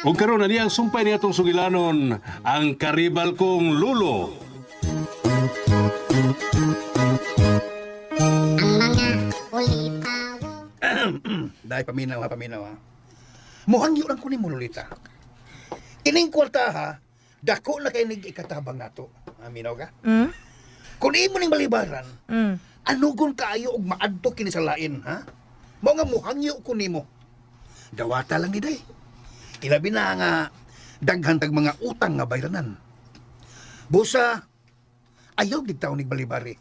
O karon na niyang sumpay niya itong sugilanon, ang karibal kong lulo. Dahil paminaw ha. Muhang yun ang kunin mo, Lolita. Ining kwarta ha, dako na kayo nag-ikatabang nato. Aminaw ka? Kung imo ning balibaran, anugon kaayo og maadto kini sa lain, ha? Mao nga muhangyo ko nimo. Dawata lang ni day. Ilabi na nga daghan tag mga utang nga bayranan. Busa, ayaw gid taw ning balibari.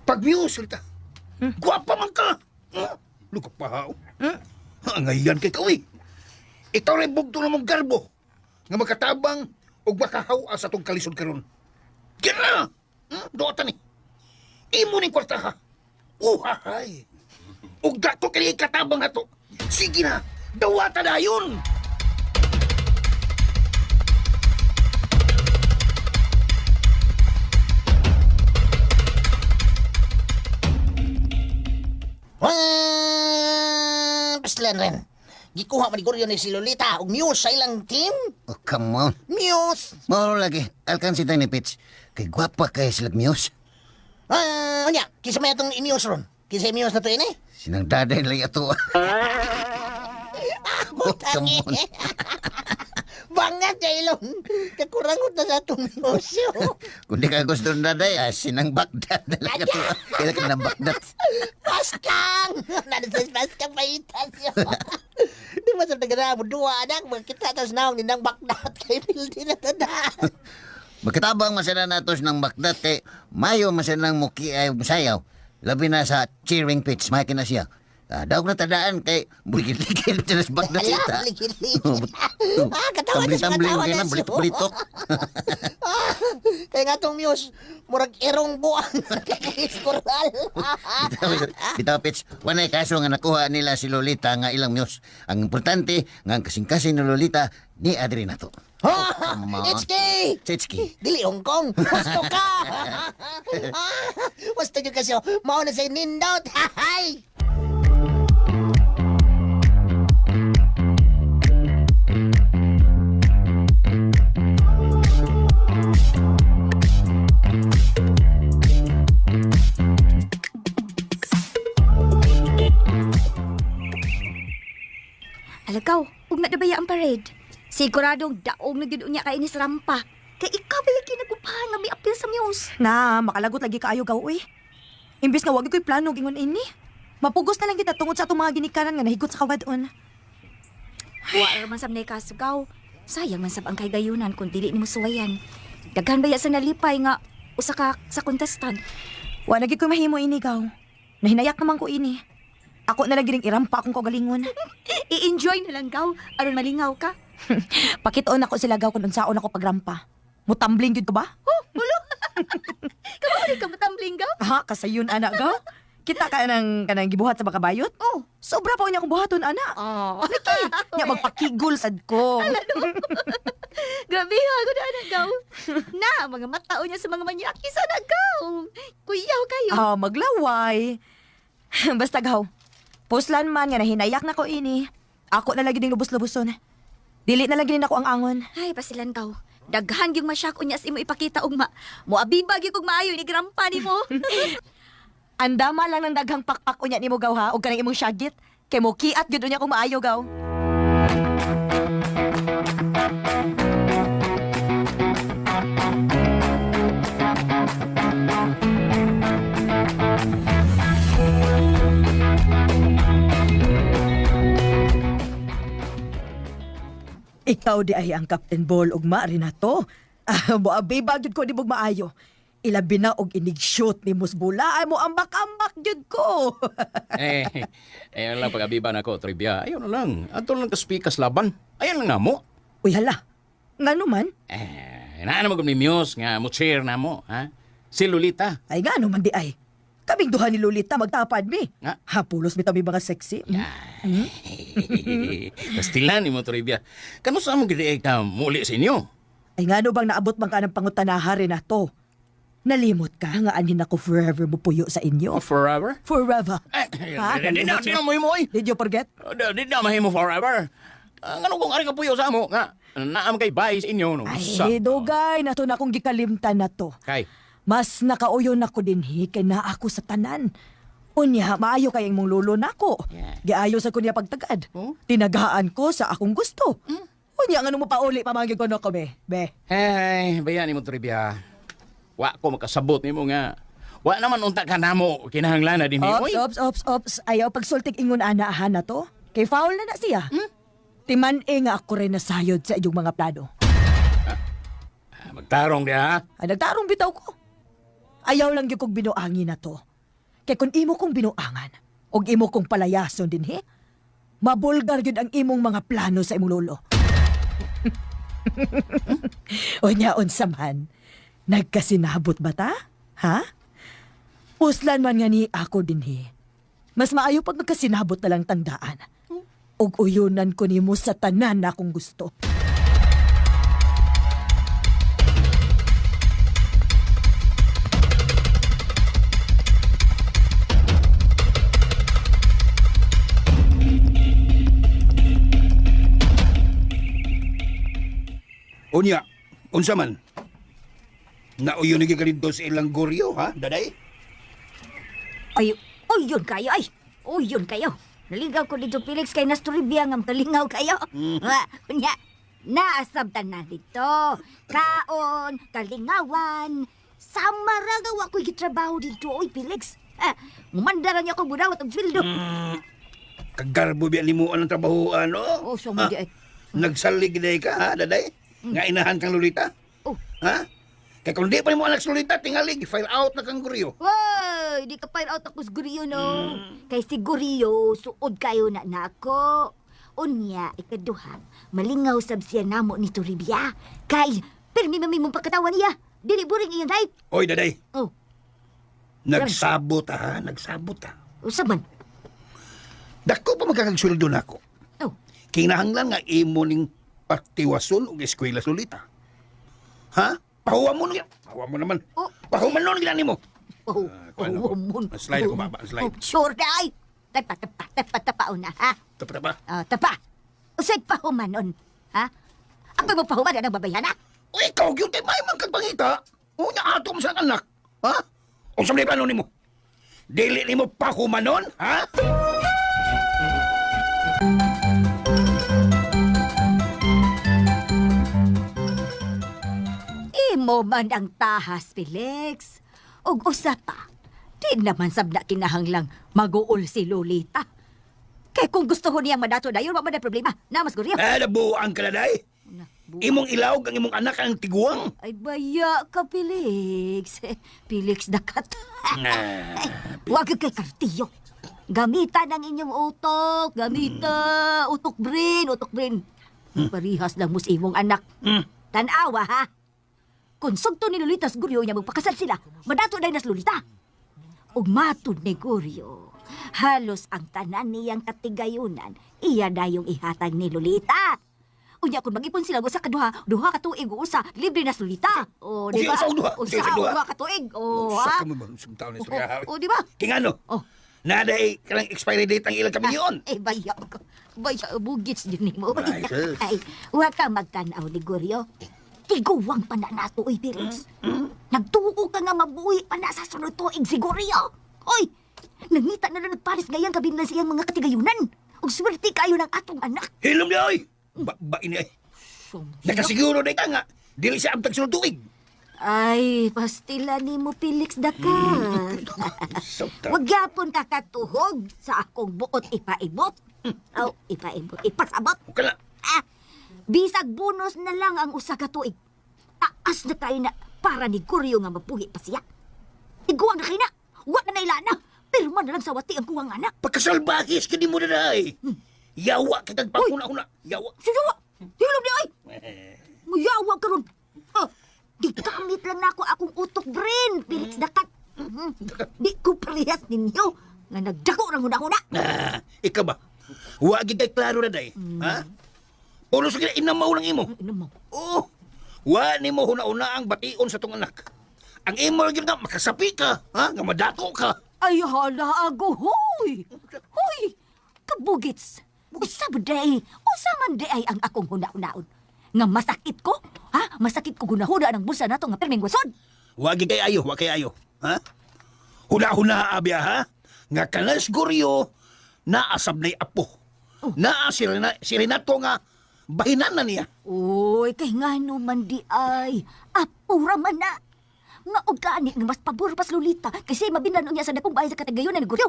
Pag-muse, Lita. Guwapa man ka. Lukap pa ha. Ngayon kay kawi. Ito rin bugto na mong garbo nga magkatabang o makahawa sa itong kalisod karon. Yan na! Doota ni. Imo ni kwarta ha. Uhahay. O dato kaya katabang ato. Sige na. Dawata na yun. Paslan rin. Gikuha man ni si Lolita og Muse sa ilang team. Oh, come on. Muse. Mao lagi. Alkansi tayo ni Pitch. Kay gwapa kay sila Muse. Anya, kisa may itong i-Muse ron. Kisa i-Muse na to yun eh. Sinang daday lang ito. Butangi. Come on. Bangat ya ilong. Kakurangot na sa itong negosyo. Kung di ka gusto ng daday, sinang Baghdad na lang ito. Kailan ka ng Baghdad. Paskang! Nadasas paskang paitas yun. Di ba sa nagana mo, dua anak, magkita tas naong ninang bakdat kay Pildi na tanda. Magkatabang masana natos ng Baghdad kay mayo masana ng muki ay masayaw. Labi na sa cheering pitch, may na siya. Daw na tadaan kay buligid-ligid na sa Baghdad sita. Ala, ligid-ligid. Katawa na siya, katawa na siya. Blitok. Kaya nga itong Muse, murag irong buwan. Kakaiskural. Bitaw Pitch, wanay kaso nga nakuha nila si Lolita nga ilang Muse. Ang importante nga ang kasing-kasing ni Lolita ni Adri na to. Come on. Itski! Chitsky. Dili Hong Kong. Gusto ka. Gusto nyo kasi, mauna sa'yo nindot. Hay! Alagaw, huwag na dabaya ang parade. Siguradong daong na ginunya kay inis rampa. Kay ikaw ba yung kinagupahan nga may apil sa Muse? Na, makalagot lagi kaayo gaw eh. Imbis na wag ko'y plano gingon ini. Mapugos na lang kita tungod sa atong mga ginikanan nga nahigot sa kawadon. Wa man sab nay kasugaw. Sayang man sab ang kay gayunan kung dili nimo suwayan. Daghan baya sa nalipay nga usa ka sa contestant. Wa lagi ko'y mahimo ini gaw. Nahinayak naman ko ini. Ako na lagi ring irampa akong kagalingon. I-enjoy na lang gaw aron malingaw ka. Pakitoon ako sila gaw kung unsaon ako pagrampa. Mutambling gyud ko ba? Oh, ulo. Kamali ka matambling gaw? Ha, kasayon anak gaw. Kita ka kanang gibuhat sa bakabayot? Oh. Sobra pa niya akong buhaton anak. Oh. Nya magpakigol sad ko. Grabe ha, gud ana gaw. Na mga matao niya sa mga manyaki sa nagaw. Kuyaw kayo. Maglaway. Basta gaw. Puslan man nga nahinayak na ko ini. Ako na lagi ding lubos-luboson. Dili na lagi din ako ang angon. Ay, pasilan gaw. Daghan gyud masyak unya sa imo ipakita og moabibag gyud kog maayo ni grampa nimo. Andama lang ng daghang pakpak unya nimo gaw ha og kanang imong syagit. Kay mo kiat gyud unya kung maayo gaw. Ikaw di ay ang Captain Ball ug maari na to. Moabi ba gyud ko di bug maayo. Ilabi na og inig-shoot ni Musbula ay mo ambak-ambak gyud ko. Ayan lang pag-abiba na ko, trivia. Ayun na lang. Ato lang kaspikas laban. Ayan lang na mo. Uy hala. Ngano man? Naan mo ni Muse nga mo cheer na mo, ha? Si Lolita. Ay ngano man di ay. Kaming duha ni Lolita magtapad mi. Nga? Hapulos mi tabi mga sexy. Pastilan ni mo, trivia. Kano sa mo gidi ka muli sa inyo? Ay ngano bang naabot bang ka ng pangutanaha rin na to? Nalimot ka nga anin ako forever mo puyo sa inyo. Forever? Forever. Di na mahimo, oy. Did you forget? Di na mahimo forever. Ang ano kung ari ka puyo sa amo nga naam kay bahay sa inyo no. Ay, dugay, nato na akong gikalimtan na to. Kay. Mas nakauyon ako dinhi kay naa ako sa tanan. Unya, maayo kayong mong lulo nako. Giayo sa kunya pagtagad. Oh? Tinagaan ko sa akong gusto. Unya, nga mo pauli, pamangin ko na ko, be. Be. Hey, bayan mo trivia. Wa ko makasabot nimo nga. Wa naman unta ka namo kinahanglan na din Ops. Ayaw pagsultik ingon anaahan na to. Kay foul na siya. Timan-e nga ako rin nasayod sa iyong mga plano. Magtarong di ha. Ay, nagtarong bitaw ko. Ayaw lang yung kong binuangin na to. Kaya kung imo kong binuangan, o imo kong palayason din, mabulgar yun ang imong mga plano sa imong lolo. O niya, unsa man, nagkasinabot ba ta? Ha? Puslan man nga ni ako din, mas maayo pag magkasinabot na lang tandaan. Og uyunan ko nimo sa tanan na akong gusto. Unya, unsa man? Nauyo ni gikalidto sa ilang goryo, ha, daday? Ay, yun kayo, ay. Yun kayo. Naligaw ko dito, Felix, kay Nastoribia nga talingaw kayo. Kunya, naasabtan na dito. Kaon, kalingawan. Samaragaw ako'y gitrabaho dito, oy, Felix. Mumandaran niya akong budawat ang sweldo. Kagarbo biya nimo ang trabaho, ano? So mo di ay. Nagsalig day ka, ha, daday? Nga inahan kang lulita? Oh. Ha? Kaya kung di pa mo anak lulita, tingalig, file out na kang goryo. Wow, di ka fire out ako sa Guriyo, no? Kay si Guriyo, suod kayo na nako. Unya, ikaduha, malingaw sab siya namo ni Toribia. Kay, pirmi mami mong pagkatawan niya. Dili buring iyon, right? Oy, daday, Oh, nagsabot ha, nagsabot ha. usaban. Dako pa magkakagsuldo na ako. Oh, Kinahanglan nga imo ning patiwason og eskwela sa lulita. Ha? Pahuwa mo na yan. Pahuwa mo naman. Oh. Pahuwa mo na nimo. oh, mun. Slide ko, baba, slide. Sure, day. Tapa una, ha? Tapa, tapa. Tapa. Usay pa humanon, ha? Ako mo pahuman na ng babayana? O ikaw, yun tayo may magkagpangita. O niya ato mo sa anak. Ha? O sa plano nimo? Dili nimo pahumanon, ha? Imo man ang tahas, Felix. Og usa pa, di naman sabna kinahanglang maguol si Lolita. Kay kung gusto ho niyang madato dayon, wa man na problema. Namas guriya. Nabuang ka na, day. Imong ilawg ang imong anak ang tiguang. Ay, baya ka, Felix. Felix dakat. Huwag kay kartiyo. Gamitan ang inyong utok. Gamita. Utok brain. Parihas lang mo sa imong anak. Tanawa, ha? Kung sugto ni Lolita sa Guryo niya magpakasal sila, madato na nas Lolita. Ug matod ni Guryo, halos ang tanan niyang katigayunan, iya na yung ihatag ni Lolita. Unya kung mag-ipon sila sa duha ka tuig usa, libre na Lolita. O, di ba? Usa duha? Usa Usa duha? duha ka tuig. O, Sa ha? ka mo ba? Sumtaw na istorya. O, di ba? Kingano? Oh. Naday kanang expiry date ang ilang kamilyon. Ay, baya ka. Baya, bugits din mo. Ay, sus. Ay, huwag ka magtanaw ni Guryo. Tiguwang pa na nato, oy, Felix. Nagtuo ka nga mabuhi pa na sa sunod tuig si Guryo. Oy, nangita na nagparis gayang kabinlan siyang mga katigayunan. Ug swerte kayo ng atong anak. Hilom niya, oy! Ba ini ay. Nakasiguro na ka nga. Dili siya ang tagsunod tuig. Ay, pastila ni mo, Felix Dakat. Sumtaw. Huwag yapon ka katuhog sa akong buot ipaibot. Oh, ipaibot, ipasabot. O ka na. Bisag bonus na lang ang usa ka tuig. Taas na kayo na para ni Guryo nga mabuhi pa siya. Iguang na kayo na. Huwag na nailana. Pirma na lang sa wati ang kuwang anak. Pagkasalbahis ka di mo na day. Yawa kitag panguna-una. Yawa. Susuwa! Hilom niya ay! Muyawa ka ron. Di kamit lang na ako akong utok brain, Felix Dakat. Di ko parehas ninyo nga nagdako ng huna-huna. Ikaw ba? Huwag kay klaro na day. Ha? Ulo sa inamaw lang imo. Ano mo? Oo. Wa ni mo huna-una ang bation sa tong anak. Ang imo lang na makasapi ka, ha? Nga madato ka. Ay, hala, ago, hoy! Hoy! Kabugits! Usa ba day? Usa man day ay ang akong huna-unaon. Nga masakit ko? Ha? Masakit ko gunahuna ng bulsa nato nga perming wasod. Wag kay ayo, wag kay ayo. Ha? Huna-huna abya ha? Nga kanas guryo naasab na'y apo. Naa si Renato nga bahinan na niya. Uy, kay nga man di ay. Apura man na. Nga og kaani nga mas pabor pas Lolita kasi mabinan niya sa dakong bahay sa Katagayon na naguryo.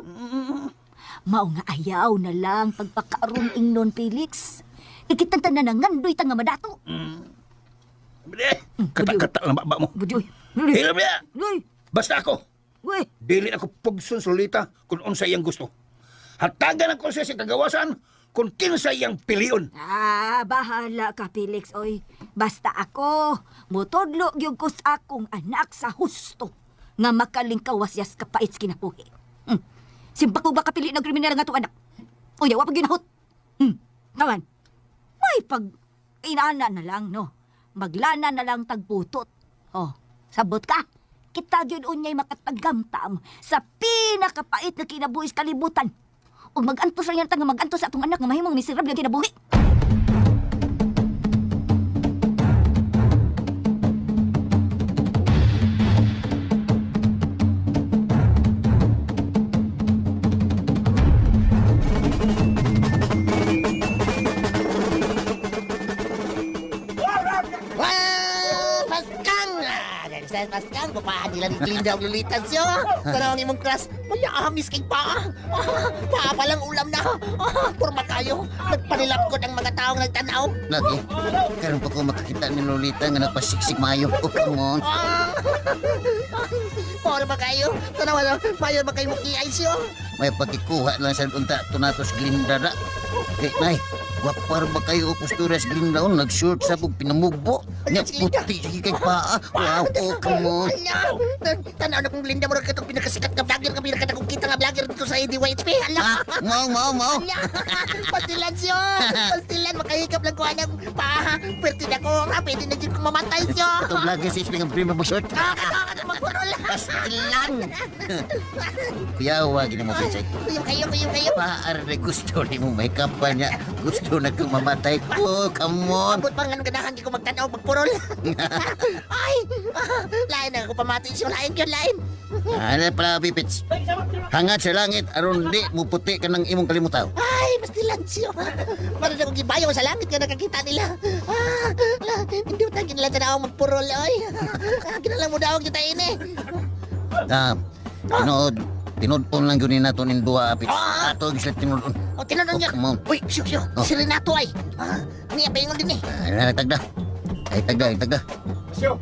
Mao nga ayaw na lang pagpakaaron ingnon Felix. Ikitang tanan na ngandoy ta nga madato. Kata-kata lang baba mo. Bujoy. Hilom niya! Uy, Basta ako, uy. dili ako pugson sa Lolita kung unsa iyang gusto. Hatagan ako sa kagawasan kung kinsa iyang piliyon. Bahala ka, Felix, oy. Basta ako, mutodlo gyud ko sa akong anak sa husto nga makalingkawasyas kapait sa kinabuhi. Simpa ko ba kapili ng kriminal nga itong anak? O yawa pag ginahot. Naman, may pag inana na lang, no? Maglana na lang tagputot. Oh, sabot ka. Kita yun unyay makatagamtam sa pinakapait na kinabuhi sa kalibutan. O mag-antos lang yan nga mag-antos sa atong anak nga mahimong miserable ang kinabuhi. Wow! Paskang! Sa paskang, papahan nila ni Glinda ang lulitan siya. Tanaw ang imong klas, maya amis kay pa. Pa pa lang ulam na. Purma tayo. Nagpanilapkod ang mga taong nagtanaw. Lagi, karon pa ko makakita ni Lolita nga nagpasiksik maayo. Oh, come on. Purma kayo. Tanaw na, mayon ba kayo mukiay siya? May pagkikuha lang sa unta tunatos Glinda da. Okay, nay, wapar ba kayo o posturas Glinda o nag-short sa bug pinamugbo? Nya puti sige kay paa. Wow, oh, come on. Ala! Tanaw na kong Glinda mo rin katong pinakasikat ka vlogger ka pinakatakong kita nga vlogger dito sa ADYHP. Ala! Mau. Ala! Pastilan siya! Pastilan, makahikap lang ko anak pa. Pwerte na ko nga, pwede na dyan kong mamatay siya. Ito vlog si Spring ang prima mo short. Magpurol! Pastilan. Kuyawa gini mo pechay. Kuyong kayo. Paar na gusto ni mo may kapan niya. Gusto na kong mamatay ko. Come on. Abot pa nga nung ganahan ko magtanaw, magpurol. Ay! Lain na ako pamati siya. Lain yun, lain. Ano pala, Pipits? Hangat sa langit, aron di mo puti ka ng imong kalimutaw. Ay, pastilan siya. Para na kong gibayaw sa langit nga nakakita nila. Hindi mo tayo kinala tanaw magpurol, ay. Kinala mo daw kita ini. Tinudon lang yun nato nin duwa, Pits. Ato, gisla tinudon. O, tinanong niya. Come on. Uy, siyo. Oh. Si Renato ay. Niya pa yung din eh. Ay, tagda. Siyo.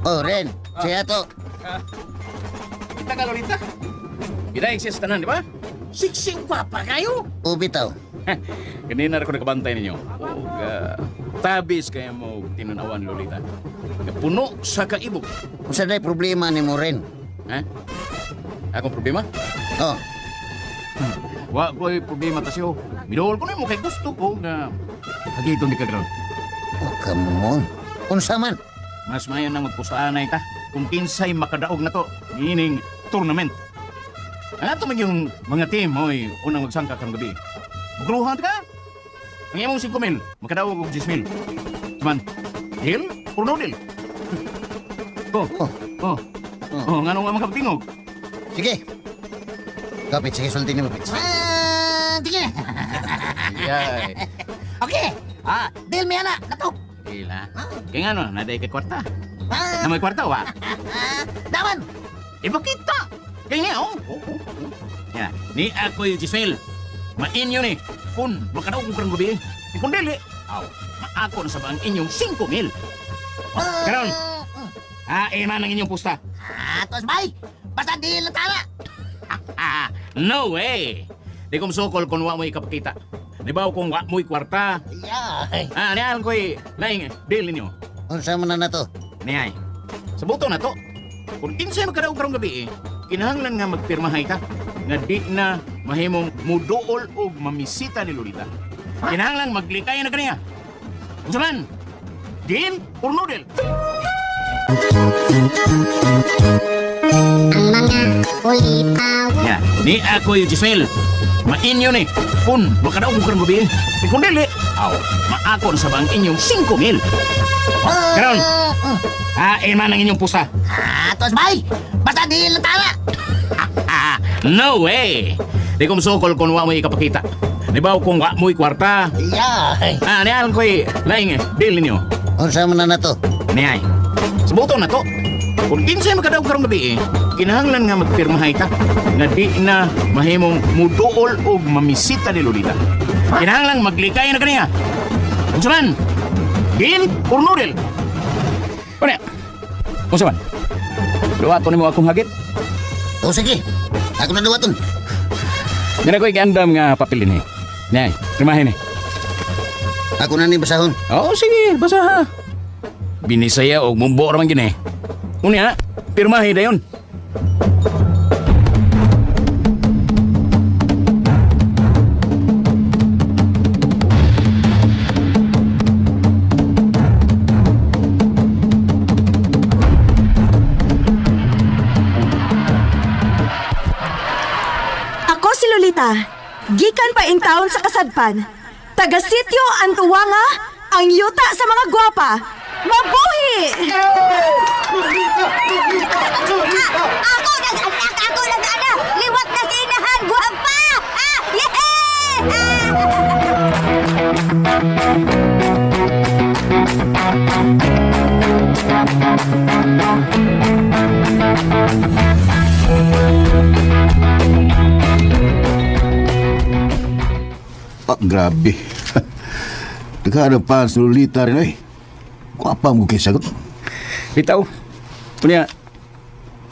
Oh, Ren, siya to. Kita ka, Lolita? Bidaig siya sa tanan, di ba? Siksing papa kayo. O, bitaw. Kanina ako nakabantay ninyo. Tabis kaya mo tinunawan, Lolita. Puno sa kaibog. Kung saan problema ni mo, Ren? Ha? Akong problema? Oh, Wa ko'y problema tasyo. Midol ko na mo kay gusto ko na hagiton di ka ground. oh, come on. Unsa man? Mas mayon nang magpusaanay ka kung kinsay makadaog na to. Meaning, tournament. Ang ato man yung mga team, oy, unang magsangka kang gabi. Magruhan ka? Ang imong 5,000, makadaog og 10,000. Saman, deal? Or no deal? Nga nung makapagtingog? Sige. Kapit, sige, sultin mo, Pits. Sige. Yay. Okay. Deal mo yan na. Nato. Deal, ha? Kaya nga no, naday kay kwarta. Ah, Na may kwarta, wa? Daman. Ipakita! Kaya nga, oh. Yan, ni ako yung Giselle. Mainyo ni. Kung makadaog kong gabi, kung dili, maako na sa bang inyong 5,000. Karon, iman ang inyong pusta. Tos bay. Basta deal na tala. No way! Di kong sukol kung wa mo ikapakita. Di ba kung wa mo'y kwarta? Yeah. Niyan ko'y laing deal ninyo. Unsa man na to? Niyay, sa buto na to. Kung kinsay magkadaog karong gabi, kinahanglan nga magpirmahay ka nga di na mahimong muduol o mamisita ni Lolita. Kinahanglan maglikay na kaniya. Unsa man? Deal or no deal? Ang mga kulitaw Ya, ni ako yung Giselle. Mainyo ni. Kung makadaog ko karong gabi. Kung dili, maakon sa bang inyong 5,000. Karon, hain man ang inyong pusa. Tos bay! Basta di lang tala! No way! Di ko masukol kung wa mo ikapakita. Di ba kung wa mo'y kwarta? Yeah! Niyan ko'y laing deal ninyo. Unsa man na to? Niyay, subuto na to. Kung kinsay makadaog karong gabi kinahanglan nga magpirmahay ta nga di na mahimong muduol o mamisita ni Lolita. Kinahanglan maglikay na kaniya. Unsa man? Deal or no deal? Ano? Unsa man? Duwato nimo akong hagit? O sige, ako na duwaton. Yan ako'y gandam nga papilin Niyay, pirmahin Ako na ni basahon. Oo, sige, basa ha. Binisaya o mumbo raman gini. Unya, pirmahi dayon. Ako si Lolita. Gikan pa in taon sa kasadpan. Taga sityo ang tuwanga, ang yuta sa mga gwapa. Mabuhi! Ako nag-ana! Liwat na si inahan! Guwapa! Grabe. Nagkaroon pa sa Lolita rin ay. Kuwapa mo kayo sagot. Bitaw. Unya,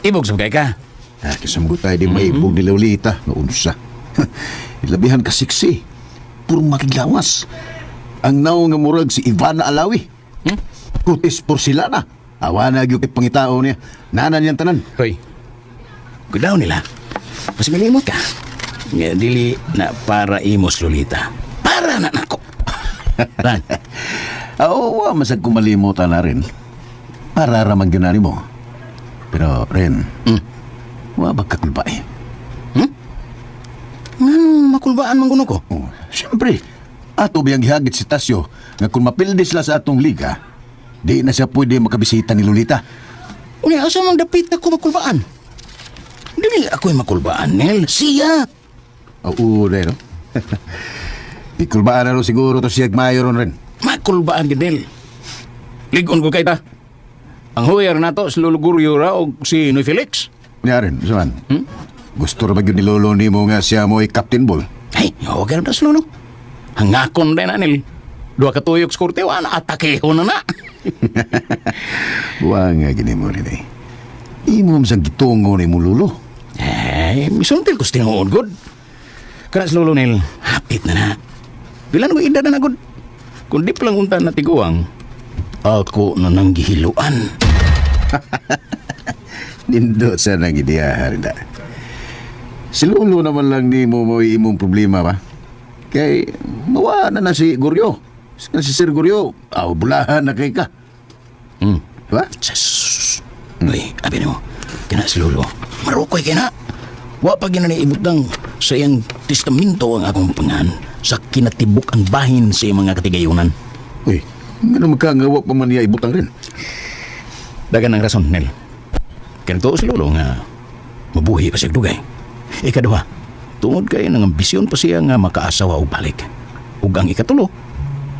ibog sa ka. Kasamgot tayo di maibog ni Lolita. Naunsa. Ilabihan ka siksi. Puro makiglawas. Ang naong nga murag si Ivana Alawi. Kutis porcelana. Awa na yung pangitao niya. Nanan yan tanan. Hoy, gudaw nila. Mas milimot ka. Nga dili na para imos Lolita. Para na nako. Ran. Oo, masag kumalimutan na rin. Para ramang ginari mo. Pero, Ren, wabag kakulbay. Makulbaan man kuno ko. Oh, siyempre, ato biyang gihagit si Tasyo nga kung mapildi sila sa atong liga, di na siya pwede makabisita ni Lolita. Unya, asa mang dapit ako makulbaan? Dili ako'y makulbaan, Nel. Siya. Oo, no? Ikulbaan na rin siguro to siya mayo ron rin. Makulbaan din, Nel. Ligon ko kay ta. Ang huyar na to, si Lolo Guryo ra o si Noy Felix. Niya rin, saman. Gusto rin ba yun ni Lolo ni mo nga siya mo ay Captain Ball? Ay, okay na si Lolo. Hangakon rin na, Nel. Dua katuyok sa kurtewa na atakeho na na. Buwa nga gini mo rin eh. Imo masang gitungo ni mo, Lolo. Eh, misuntil ko sa tinuod, God. Kana si Lolo, Nel, hapit na na. Bilan ko edad na na, God. Kung di palang unta na tiguang, ako na nang gihiluan. Nindot sa nang idiyahar na. Si Lolo naman lang ni mo imong problema ba? Kay mawa na si Guryo. Si Sir Guryo, bulahan na kay ka. Diba? Sus. Uy, abi mo. Kina si Lolo. Marukoy kina. Wa pa gina ibutang sa iyang testamento ang akong pangan sa kinatibuk ang bahin sa iyang mga katigayunan. Uy, nga magkangawa pa man niya ibutang rin. Dagan ang rason, Nel. Kaya si Lolo nga mabuhi pa siya dugay. Ikaduha, tungod kayo ng ambisyon pa siya nga makaasawa o balik. Ug ang ikatulo,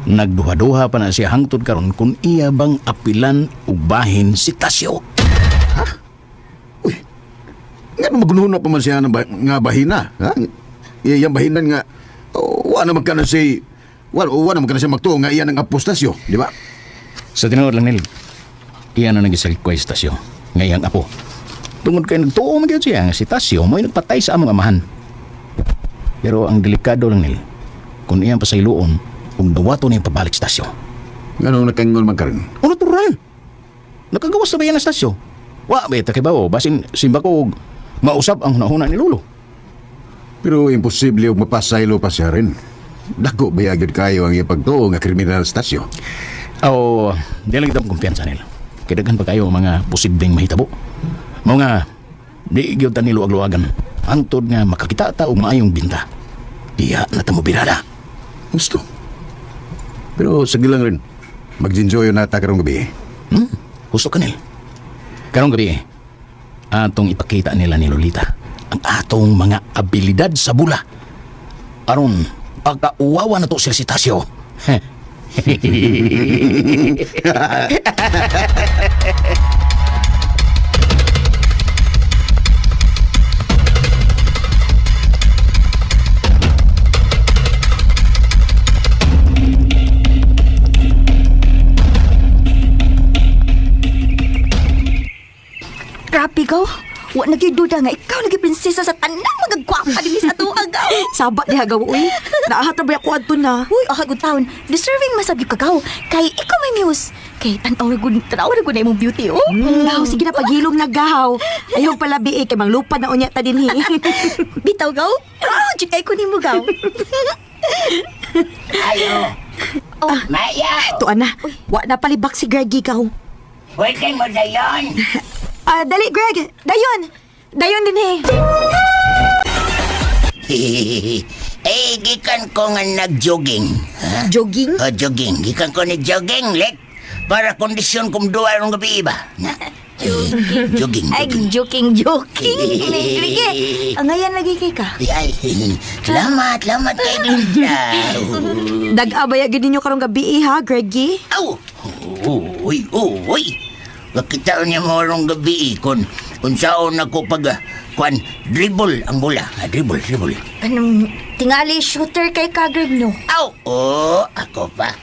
nagduha-duha pa na siya hangtod karon kung iya bang apilan o bahin si Tasyo. Nga magunuhon na pa man siya nga bahina. Ha? Iyang bahinan nga, wala naman ka na siya, wala naman ka na siya magtuo nga iyan ang apostasyo, di ba? Sa tinuod lang, Nel, iya na nagisalikway si Tasyo, ngayang apo. Tungod kayo nagtuo magyod siya nga si Tasyo mo'y nagpatay sa among amahan. Pero ang delikado lang, Nel, kung iyang pasayloon, kung dawato na yung pabalik sa Tasyo. Ganong nakangol man ka rin. Ano to rin? Nakagawas na ba yan ang Tasyo? Wa, beta kay bao, basin simba ko mausap ang hunahuna ni Lolo. Pero imposible yung mapasaylo pa siya rin. Dako bayagid kayo ang ipagtuo nga kriminal stasyo. Di lang kitang kumpiyansa nila. Kaidagan pa kayo ang mga posibleng mahitabo. Mga di gyud ta nilo agluagan. Antod nga makakita ta og maayong binta. Diya na ta mo birada. Gusto. Pero sige lang rin. Mag-enjoy na ta karong gabi. Gusto ka nil. Karong gabi, atong ipakita nila ni Lolita ang atong mga abilidad sa bula. Aron, pagkauwawa na to sila si Tasyo. Grabe gaw. Wa nagiduda nga ikaw lagi prinsesa sa tanang magagwapa din sa tuwa gaw. Sabat diha gaw uy. Naahatabay ako adto na. Uy, ahagod taon. Deserving masabyo ka gaw. Kay ikaw may muse. Kay tanaw na gud na imong beauty oh. Gaw, sige na paghilom na gaw. Ayaw pala biik kay manglupad na unya ta dinhi. Bitaw gaw. Proud jud kay ko nimo gaw. Ayo. Oh, Maya, Tuan na. Wa na palibak si Greggy gaw. pwede mo na yun. Dali Greg. Dayon. Dayon din Gikan ko nga nag-jogging. Ha? Jogging? Jogging. Gikan ko nag-jogging, Lek. Para kondisyon kong duwa rong gabi iba. Jogging. ay joking. Sige. Angayan lagi kay ka. Ay, salamat kay Linda. Dag-abaya gid ninyo karong gabi ha, Greggy. Aw! Uy! Nakita niya mo rong gabi kung unsaon ako pag dribble ang bola. Dribble. Anong tingali shooter kay ka Greg no? Aw! Ako pa.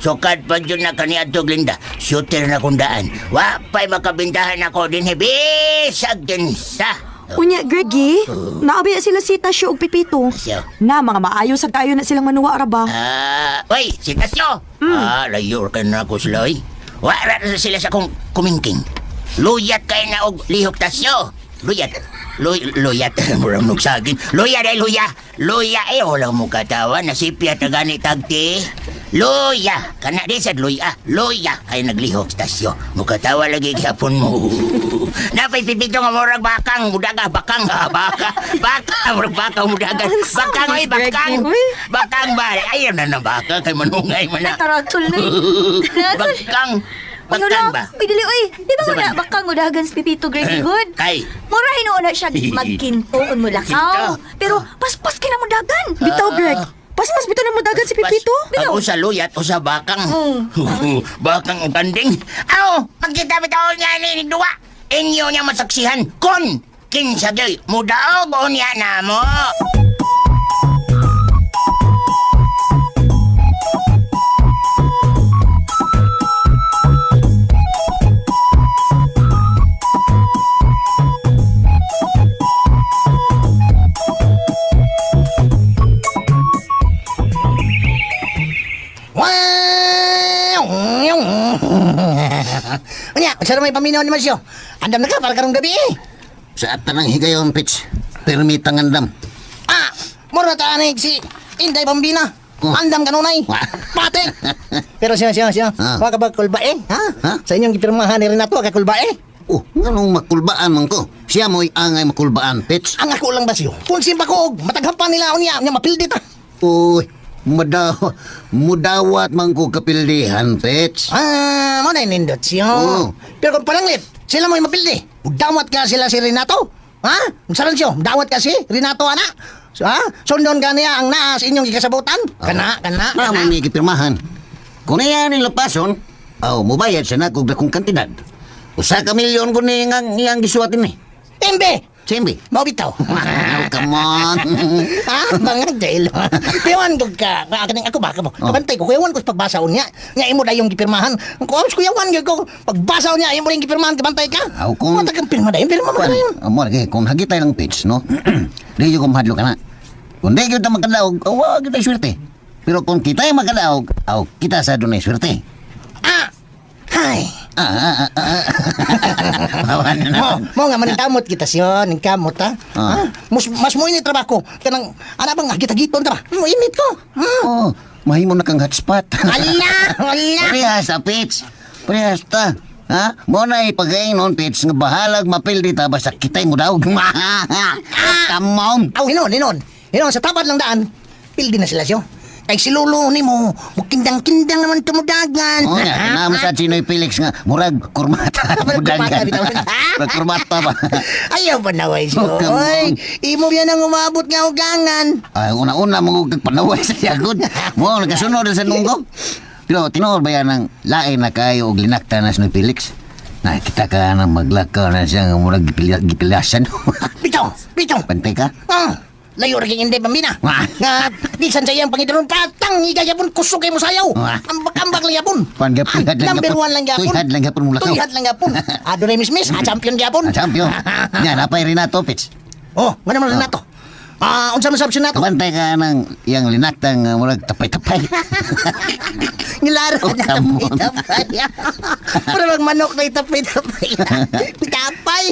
Sukad pa dyan na kaniadto, Glinda. Shooter na kundaan. Wapay makabintahan ako din, bisag din sa. Unya, Greggy, naabaya sila si Tasyo og Pipito. Tasyo? Na, mga maayo sa kayo na silang manuwa ra ba? Uy, si Tasyo! Layor ka na ako sila, oy. Wala na sila sa kumingking. Luyat kayo na og lihok, Tasyo. Luyat. Murang nugsagin. Luya. Luya, walang mo katawa. Nasipya ta gani tagti. Luya. Kana di sad luya. Luya. Kaya naglihok, Tasyo. Mukatawa lagi kihapon mo. Napay pipito nga murag bakang. Mudaga, bakang. Murag bakang, mudaga. Bakang, oy, bakang. Bakang ba? Ayaw na baka. Kay manungay man na. Taratol na. Bakang. Bakang ba? Uy, dili, uy. Di ba mo na Saban. bakang mo dahagan si Pipito Greg good? Kay. Murahin na siya magkintoon mo lakaw. Pero paspas ka na mo dagan. Bitaw, Greg. Paspas bitaw na mo dagan si Pipito. Ako sa luyat o sa bakang. Bakang o tanding. Aw! Magkita bitaw niya ni Dua. Inyo niya masaksihan. Kon! Kinsa joy. Mudaog o niya na mo. Unya, saan may paminaw ni Masyo? Andam na ka para karong gabi eh. Sa tanang higayon, Pitch. Permitang andam. Mura taanig si Inday Bambina. Oh. Andam kanunay. Pate. Pero siya. Ah. Waka ba kulbae? Ha? Ha? Sa inyong gipirmahan ni Renato, ka kulbae? Anong makulbaan man ko? Siya mo'y angay makulbaan, Pitch. Ang ako lang Masyo. Kung simpa ko, mataghampan nila unya mapildi ta. Uy, mudawat man ko kapildihan, Pitch. Mo na inindot siya. Oo. Pero kung palanglit, sila mo'y mapildi. Dawat ka sila si Renato. Ha? Saran siya, dawat ka si Renato, ana. Ha? Sundon ka niya ang naas inyong ikasabutan? Kana. May pirmahan. Kung iyan nila pason, mubayad siya na kung dakong kantidad. Usa ka milyon ko niyang gisuatin eh. Tembe! Simbi. Mau bitaw. Come on. Mga jail. Kuyawan ko ka. Kaning ako baka mo. Kabantay ko. Kuyawan ko sa pagbasaon niya. Nga imo dayong gipirmahan. Kuyawan ko. Pagbasaon niya, imo rin gipirmahan. Kabantay ka. Kung... Matagang pirma dayon. Pirma mo dayon. Kung hagitay lang pitch, no? Di yung kumahadlo ka na. Kung di kita magkadaog, wag kita swerte. Pero kung kita yung magkadaog, kita sa doon ay swerte. Hay. Mo nga manitamot kita siya. Ning kamot ha. Mas mo ini trabaho. Kanang, bang agit-agiton ta ba? Mo init ko. Mahimo na kang hotspot. Ala. Parehas, pitch. Parehas ta. Ha? Mo na ipagayon, Pits, nga bahalag mapildi ta basta kitay mo daw. Come on. Aw, hinon. Sa tapat lang daan, pildi na sila siyo. Kay si Lolo ni mo, mukindang-kindang naman tumudagan. Oh, nga, naman sa Chinoy Felix nga, murag kurmata. Kurmata, bitaw. Murag kurmata ba? Ayaw pa naway siyo. Oh, come on. Oy, imo yan ang umabot nga ugangan. Ay, una-una mo panaway sa yagod. Mo, nagkasunod sa nunggo. Pero tinuod ba yan ang lain na kayo o linakta na Chinoy Felix? Nakita ka na maglakaw na siya nga murag gipilasan. Bitaw. Pantay ka? Layo rin hindi pambina. Wah. Nga, di san sayang Panginoon patang igayapon kusok kayo mo sayaw. Wah. Ambak-ambak lang yapon. Tuyhad lang Number yapon. 1 lang yapon. Tuyhad lang yapon mula ka. Tuyhad lang yapon. Adonai Miss, champion yapon. Champion. Yan, napay rin na to, Pits. Oh, nga naman rin nato. Unsa man sabsin nato? Kabantay ka ng yang linaktang murag tapay-tapay. Ngilaro Oh, na come on. tapay. Para mag manok na itapay-tapay. Tapay.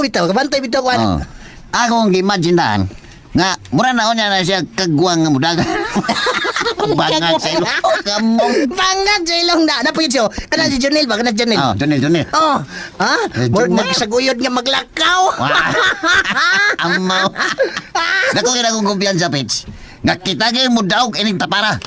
Bitaw, kabantay bitaw ko. Oh. Ako ang imagine daan nga mura na niya na siya kagwang nga mudaga. Bangat sa ilo. Oh, come on. Bangat sa ilong na. Napuyod siyo. Kana si Jonel ba? Kana Jonel. Oh, Jonel. Oh, ha? Murag Jonel. magsaguyod nga maglakaw. Amaw. Dako kina kong kumpiyansa, Pits. Nga kita kayo mo daog ining tapara.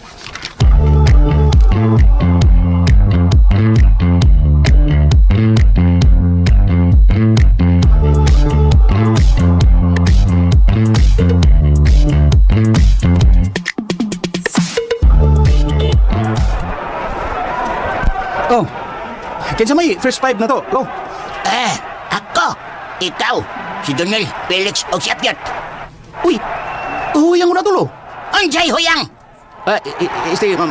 Oh, kinsa may first five na to. Go. Ako, ikaw, si Donel, Felix, o si Apiat. Uy, huyang ko na tulo. Anjay, huyang!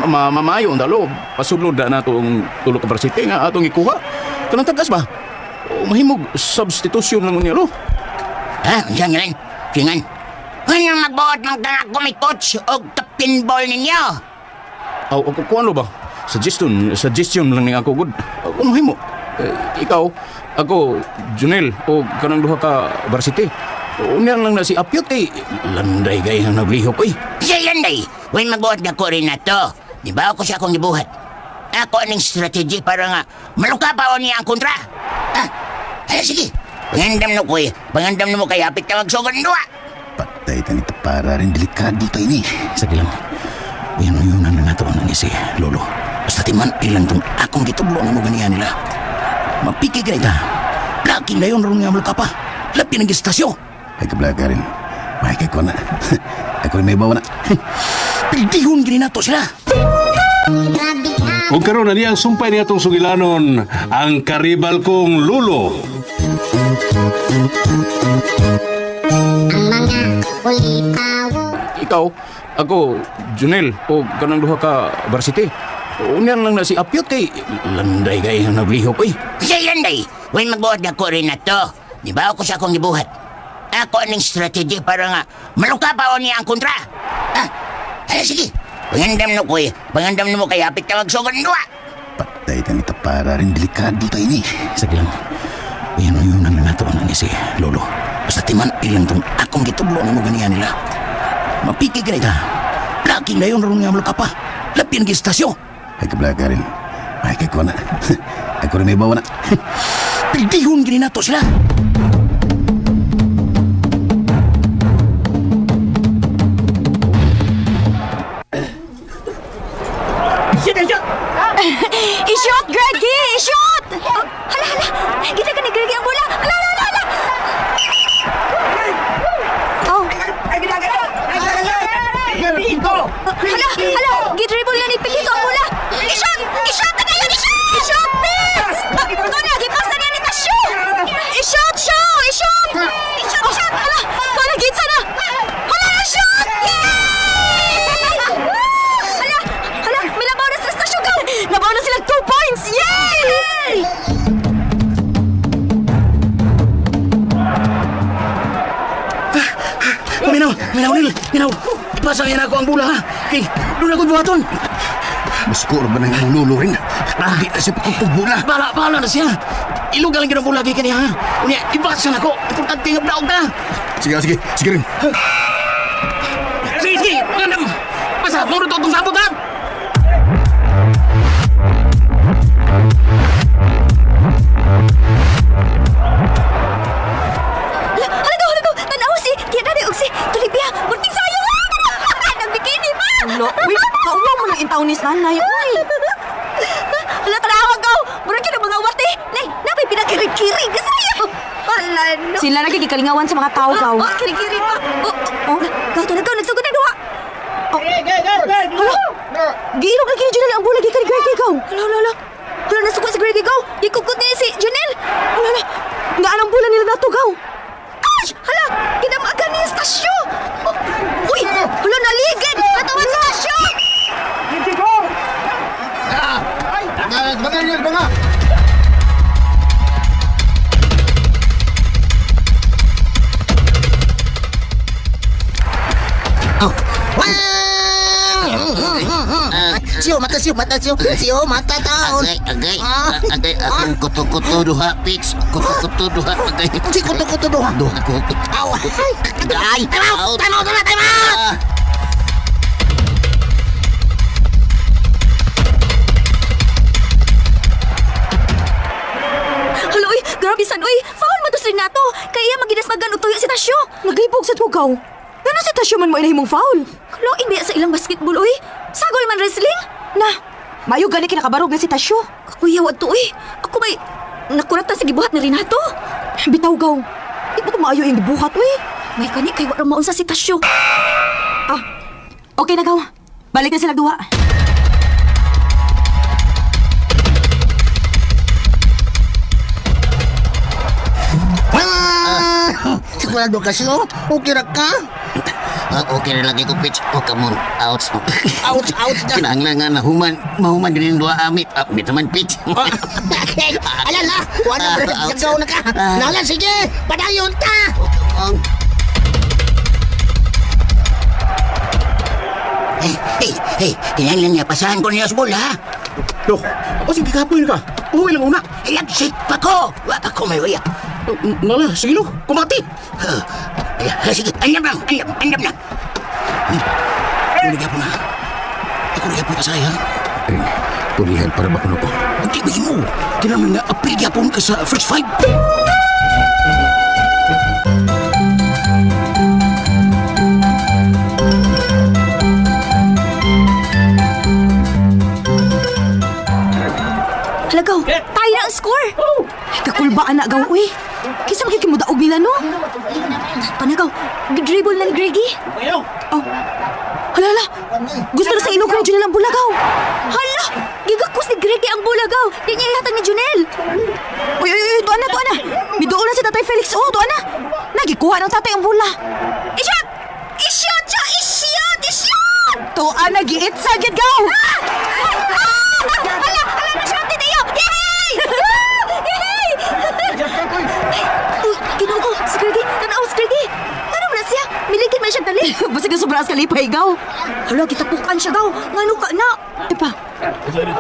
Mamayo ang dalo. Pasulod na nato ang tulo ka varsity nga atong ikuha. Kanang tagas ba? O, mahimog substitution lang niya, lo. Ha? Anjay nga rin. Singan. Ano magbuot ng tanak ko may coach o kapinball ninyo? Aw, kung ano ba? Suggestion lang ni ako, good. Kung mahimo. Ikaw, ako, Junel, o kanang duha ka varsity. Unya lang na si Apiot kay landay gay ang naglihok eh. Siya yan day. Huwag magbuot na ko rin na to. Di ba ako siya akong gibuhat? Ako aning strategy para nga malukapaon niya ang kontra. Sige. Pangandam no ko eh. Pangandam mo kay Apit tawag sogan doa. Patay ta nito para rin delikado tayo ni. Sige lang. Pinuyunan na nato ang si Lolo. Basta timan ilan tong akong gitublong mo ganiyan nila. Mapiki ka ita. Laking dayon ron nga malukapa. Lapi ng istasyo. Ay kablaga rin. May ko na. Ako rin may bawa na. Pildihon gini nato sila. Ug karon na niyang sumpay niya itong sugilanon ang karibal kong Lulo. Ikaw, ako, Junel, o kanang duha ka varsity. Unya lang na si Apiot kay landay gay ang naglihok eh. Siya yan day. Huwag magbuot na ko rin na to. Di ba ako siya akong gibuhat? Ako aning strategy para nga malukapaon niya ang kontra. Sige. Pangandam no ko eh. Pangandam mo kay Apit tawag sogan doa. Patay ta nito para rin delikado tayo ni. Sige lang. Pinuyunan na nato ang si Lolo. Basta timan ilang tong akong gitublong mo ganiyan nila. Mapiki ka ita. Laking dayon ron nga malukapa. Lapi ng istasyo. Ay kablaga rin. May ko na. Ako rin may bawa na. Pildihon gini nato sila. I-shoot, Greggy! I-shoot! Hala! Gita ka ni Greggy ang bola! Hala! Oh. Hala! Gidribble na ni Pilito ang bola! I-shoot! I-shoot na kayo! I-shoot! I-shoot, Pits! Ito na! Gipasa niya ni Tasyo! I-shoot siya! I-shoot! I-shoot! Hala! Wala gitsa na! Hala! I-shoot! Yay! Hala! Milabaw na sa stasyon ka! Nabaw na silang 2 points! Yay! Minaw! Ipasa niya na ako ang bola, ha? Okay, doon ako buhaton. Maskor ba na yung lulo rin? Hindi na siya pakutugbo na. Bahala na siya. Ilugal lang ginang bola kay kaniya, ha? Unya, ipasa na ako. Importante nga daog na. Sige rin. Sige! Pangandam! Basta, muro to itong sabot, ha? Halagaw, tanaw si Kianari og si Tulipia, bunting sayo. Nagbikini pa. Lo, uy, kauwa mo ng intaw ni nanay, uy. Hala, tanawa ko. Murag yun ang mga wati. Nay, napay pinakiri-kiri ka sayo. Hala, no. Sila lagi gikalingawan sa mga tao, gaw. Oh, kiri-kiri pa. Oh, gaw, talagaw, nagsugod na duwa. Giilog lagi ni Junel ang bulag ikan Greggy, gaw. Hala. Hala, nasugod si Greggy, gaw. Ikukot niya si Junel. Hala, nga anong bulan nila nato, gaw. Ay, hala, kinamagan niya sa tasyo. Oh, uy, hala, naligid. Natawan sa tasyo. Mga! Siyo, mata taon. Agay, akong kuto-kuto duha, Pits. Kuto-kuto duha, agay. Si kuto-kuto duha. Duha ko. Aw, ay, tamaw. Hala, uy, grabe san, uy. Foul mo to si Renato. Kaya magidasmagan o tuyo si Tasyo. Naglibog sa tugaw. Ano si Tasyo man mo ilahimong foul? Kaloin ba sa ilang basketball, uy? Sagol man wrestling? Na, mayo gani kinakabarog na si Tasyo. Kakuya, wad to, uy. Ako may nakuratan sa gibuhat ni Renato. Bitaw, gaw. Di ba ito maayo yung gibuhat, uy? May kani kay wala maunsa si Tasyo. Okay na, gaw. Balik na sila duha. Sigurado ka siyo? Okay ra ka? Okay na lagi ko, Pits. O, come on. Ouch. Ouch na. Kinahanglan nga mahuman din yung duha amit. Amit naman, Pits. Alala, wala Ouch. sigaw na ka. Nala, sige, padayon ta. Hey, kinahanglan niya, pasahan ko niya sa bola, ha? Lo, o sige kapoy ka. Uwi lang una. Ilag-shit pa ko. Wa pa ko may waya. Nala, sige lo, kumati. Sige, andam na. Kuligyan po na. Kuligyan po ka sayang. Pulihan para makuno ko. Hindi ba mo? Kailangan nga apilya po ka sa first five. Halagaw, tayo na ang score. Kakulbaan na, gaw, uy. Kisa makikimudaog nila, no? Panagaw, dribble na ni Greggy. Hala, gusto na sa ilog ni Junel ang bulagaw. Hala, gigakos ni Greggy ang bulagaw. Di niya ihatag ni Junel. Uy, tuwa na. Midoon na si Tatay Felix, oh, tuwa na. Nagikuha ng tatay ang bula. Isyot! Isyot siya! Isyot! Tuwa na, giit sa gid, gaw. Hala, na-shot din tayo! Yay! Yay! Ginoo ko, si Greggy. Tanaw si Greggy. Ano na siya? Miligid man siya dali. Basta ka sobrang kalipay, gaw. Hala, kitapukan siya daw. Ngano ka na? Epa,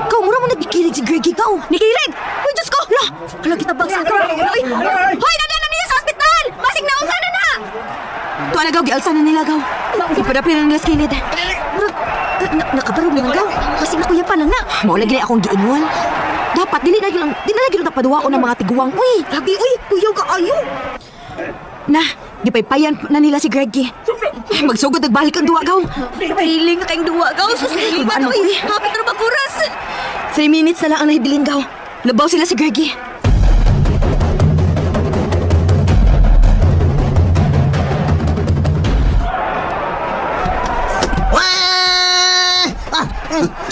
gaw, mura mo nagkikilig si Greggy, gaw. Nikilig! Uy, Diyos ko! Hala, kitabang sa ka. Uy, hoy, nadala niya sa hospital! Masig na unsa na na! Tuwa na, gaw, gialsa na nila, gaw. Ipadapin na nila sa kilid. Nakabarog naman daw. Masig na kuya pa lang na. Mao lagi na akong giingon. Dapat dili na lagi napaduwao ng mga tiguang. Uy, Lagi, uy, kuya ka ayo. na, gipaypayan na nila si Greggy. Magsugod nagbalik ang duwa, gaw. Piling na kayong duwa, gaw. Susili ba, Ano, uy? uy? Hapit na makuras. 3 minutes na lang ang nahibilin, gaw. Labaw sila si Greggy.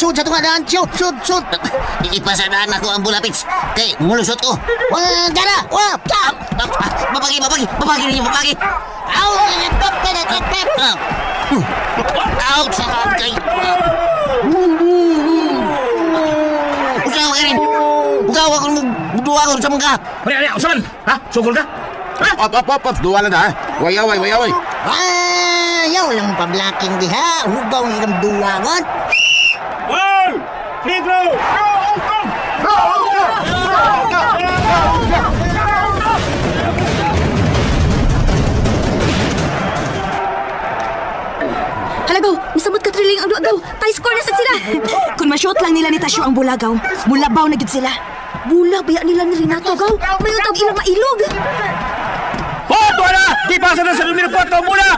Shoot sa tungadaan. Shoot. Ipasadaan ako ang bula, Pits. Kay, mulusot ko. Dara. Tap. Babagi ninyo, babagi. Ouch! Kay... Usaw ka rin. Ugaw ako, duwa ako sa mga. Hali, usaman. Ha? Sugol ka? Ha? Op. Duwa lang na, ha? Wayaway. Ayaw lang pablaking diha. Hugaw ng ilang duwangon. One! Free throw! Halagaw, nisabot ka trilling ang duwa, gaw. Tie score na sa sila. Kung ma-shoot lang nila ni Tasyo ang bulagaw, mulabaw na gid sila. Bula baya nila ni Renato gaw. May utang ilang mailog. Oh, tuwala! Di pasa na sa numero 4 mula!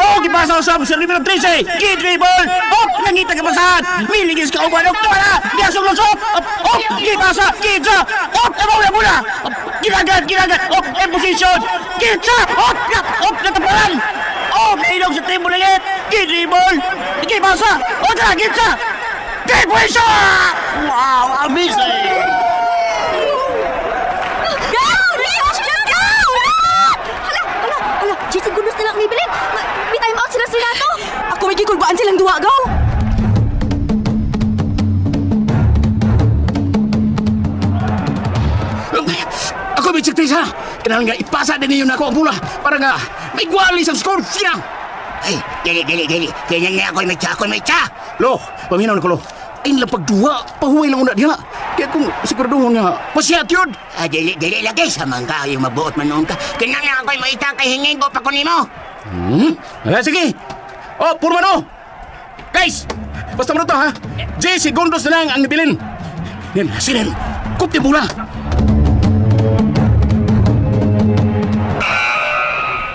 Oh, di pasa sa numero 13! Kidribble! Oh, nangita ka basahan! Miligis ka uban! Oh, tuwala! Di asong lusok! Oh, di pasa! Kidsa! Oh, tabaw na mula! Ginagat! Oh, in position! Kidsa! Oh, natapalan! Oh, nailog sa table ulit! Kidribble! Di pasa! Oh, tara! Kidsa! Kidsa! Wow! Amazing! Jesse, gunos na lang ni Belen. May time out sila sa Renato. Ako may gikulbaan silang duwa, gaw. Ako may tsa. Kailangan nga ipasa din niyo na ako ang bola para nga may gwali sa score. Sina! Ay, dili. Kaya nga ako'y may tsa. Lo, paminaw na ko, lo. Ay nilang pagduwa, pahuway lang una diha. Kaya kung siguraduhon nga, pasyat yun. Dili lagi sa mangka yung mabuot man noon ka. Kailangan nga ako'y maitang kay hingin ko pa ko nimo. Sige. Oh, Purmano. Guys, basta mo na to, ha? 10 segundos na lang ang nibilin. Yan, sinin. Kupti bola.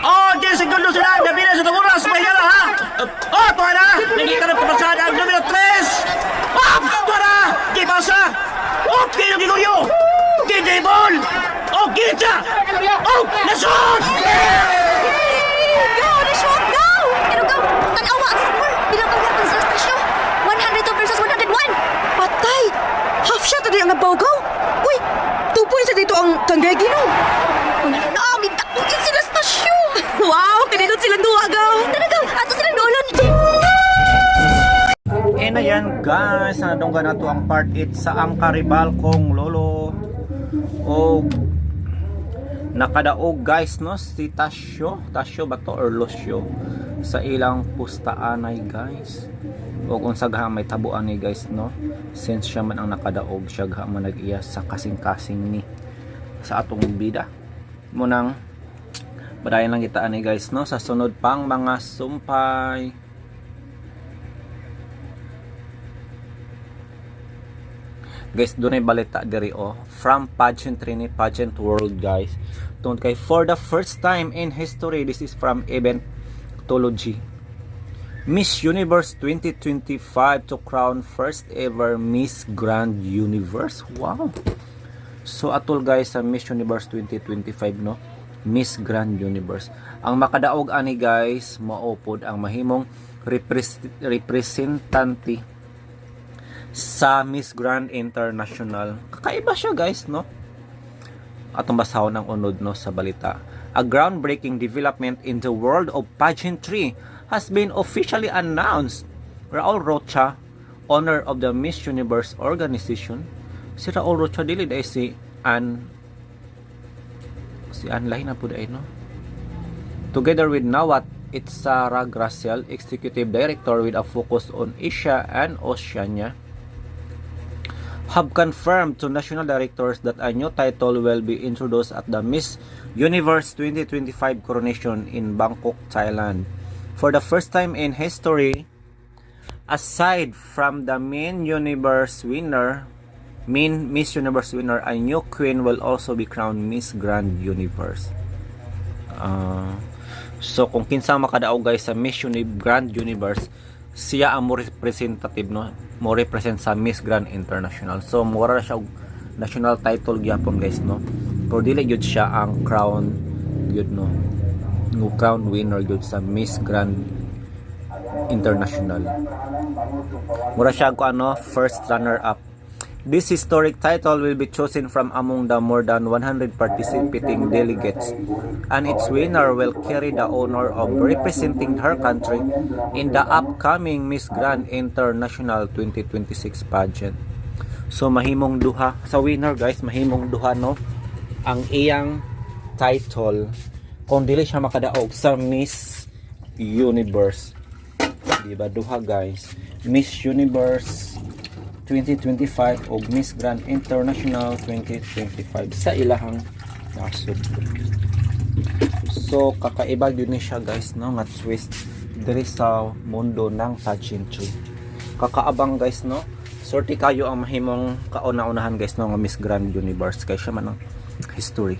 Oh, 10 segundos na lang. Nabilin sa tamuras. May gala, ha? Oh, tuwa na. Nagkita na pabasada ang numero 3. Oh, tuwa na. Di basa. Oh, Gigoryo. Di ball. Oh, kita. Oh, nasot. Go! Na-shoot! Go! Pero go! Tanawa ang score! Bilang pagwapang sa stasyon! 102 versus 101! Patay! Half shot na ang nabaw-gaw. Uy, 2 points na dito ang kanggagi, no? Namin takugin sila sa stasyon! Wow, kanindot silang duwa, gaw. Talaga! Ato silang doolon! And ayan guys, nadunggan na to ang part 8 sa ang karibal kong lolo. O nakadaog guys no si Tasyo ba to or Losyo sa ilang pustaanay guys. O kung sagha may tabuan ni guys no, since siya man ang nakadaog, siya ga man nag-iya sa kasing-kasing ni sa atong bida. Munang badayan lang kita ani guys no sa sunod pang mga sumpay. Guys, doon ay balita diri from pageantry ni Pageant World guys. Tungkol kay for the first time in history, this is from Eventology. Miss Universe 2025 to crown first ever Miss Grand Universe. Wow. So atol guys sa Miss Universe 2025 no, Miss Grand Universe. Ang makadaog ani guys, maupod ang mahimong representante sa Miss Grand International. Kakaiba siya guys no. Atong basahon ng unod no sa balita. A groundbreaking development in the world of pageantry has been officially announced. Raul Rocha, owner of the Miss Universe organization. Si Raul Rocha dili dai si Ann Lahi na po dai no. Together with Nawat Itzara Graciel, executive director with a focus on Asia and Oceania, have confirmed to national directors that a new title will be introduced at the Miss Universe 2025 coronation in Bangkok, Thailand. For the first time in history, aside from the Miss Universe winner, a new queen will also be crowned Miss Grand Universe. So kung kinsa makadaog guys sa Miss Grand Universe, siya ang mo representative no, mo represent sa Miss Grand International. So mura siya og national title gyapon guys no. Pero dili gyud siya ang crown gyud no. Ng crown winner gyud sa Miss Grand International. Mura siya ko ano, first runner up. This historic title will be chosen from among the more than 100 participating delegates, and its winner will carry the honor of representing her country in the upcoming Miss Grand International 2026 pageant. So mahimong duha sa winner guys, mahimong duha no ang iyang title kung dili siya makadaog sa Miss Universe. Diba duha guys, Miss Universe 2025 o Miss Grand International 2025 sa ilahang nasod. So kakaiba yun ni siya guys no, nga twist diri sa mundo ng pageantry. Kakaabang guys no Sorti kayo ang mahimong kauna-unahan guys no nga Miss Grand Universe kay siya man ang history.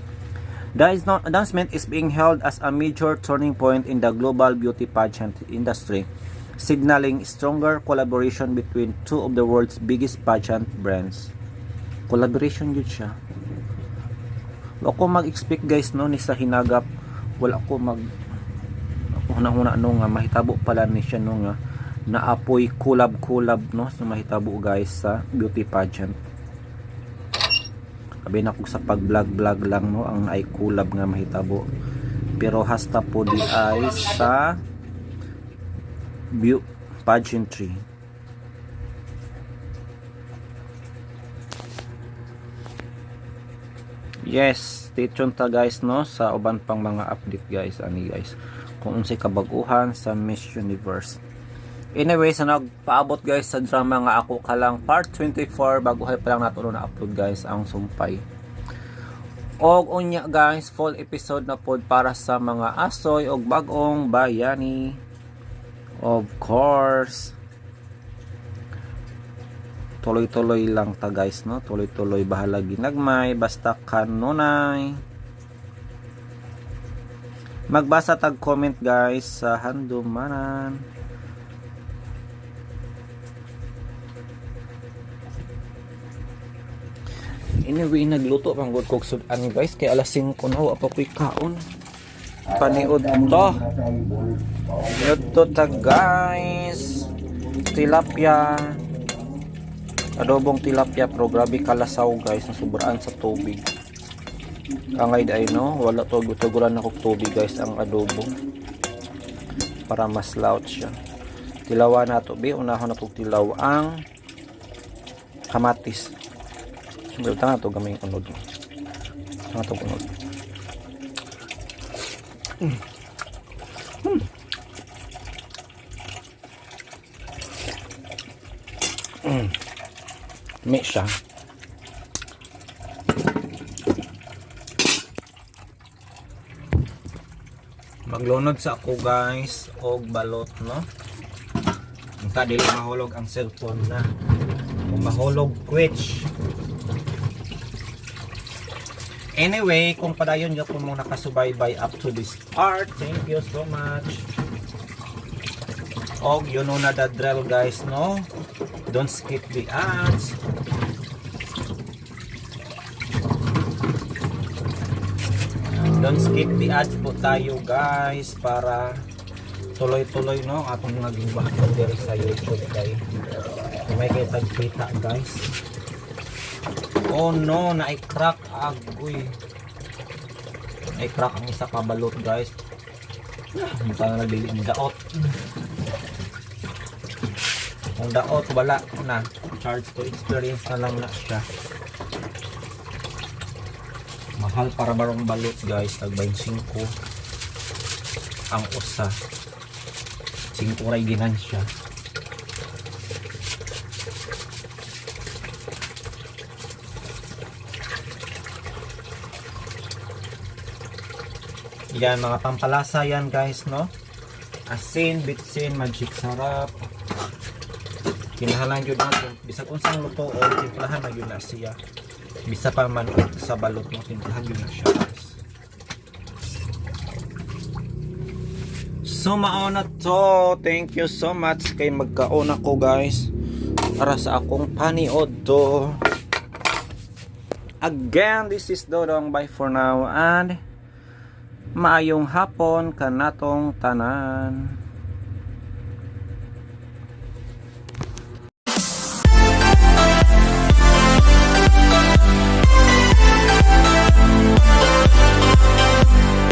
The announcement is being held as a major turning point in the global beauty pageant industry, signaling stronger collaboration between two of the world's biggest pageant brands. Collaboration yun siya. Wala ko mag-expect guys no ni sa hinagap. Wala ko una nga mahitabo pala ni siya no nga naapoy collab no so mahitabo guys sa beauty pageant. Sabi na ko sa pag-vlog lang no ang ay collab nga mahitabo. Pero hasta po di ay sa beauty pageantry. Yes, stay tuned ta guys no sa uban pang mga update guys ani guys kung unsay kabaguhan sa Miss Universe. Anyway, sa nagpaabot guys sa drama nga ako kalang part 24 baguhay pa lang nato na upload guys ang sumpay. Og unya guys, full episode na pod para sa mga asoy og bagong bayani. Of course. Tuloy-tuloy lang ta guys no, tuloy-tuloy bahala ginagmay basta kanunay. Magbasa tag comment guys sa handumanan. Anyway, nagluto pang good cook sudan guys kay alas 5 na wa pa ko'y kaon. Paniod to. Ito ta guys. Tilapia. Adobong tilapia pero grabe kalasaw guys, nasubraan sa tubig. Angay day no, wala to gutuguran ako tubig guys ang adobo. Para mas laut siya. Tilawa na to, unahon na to tilaw ang kamatis. Siyempre, tanga to gamay unod. Tanga to unod. Mix siya. Maglunod sa ako guys og balot no. Unta dili mahulog ang cellphone na. Kung mahulog quitch. Anyway, kung padayon gyud mo nakasubaybay up to this part, thank you so much. Og you know na the drill guys no. Don't skip the ads. Don't skip the ads po tayo guys para tuloy-tuloy no atong naging bahag diri sa YouTube kay may kita guys. Oh no, na-crack agoy. Na-crack ang isa pa balot guys. Mukha na nagdili ang daot. Ang daot wala na. Charge to experience na lang na siya. Mahal para barong balot guys. Tag 25 ang usa. 5 ray ginansya. Yan mga pampalasa yan guys no. Asin, bitsin, magic sarap. Kinahalan yun natin. Bisa kung saan luto o timplahan na yun na siya. Bisa pa man sa balot mo timplahan yun na siya guys. So mauna to. Thank you so much kay magkauna ko guys. Para sa akong paniod to. Again, this is Dodong. Bye for now and maayong hapon kanatong tanan.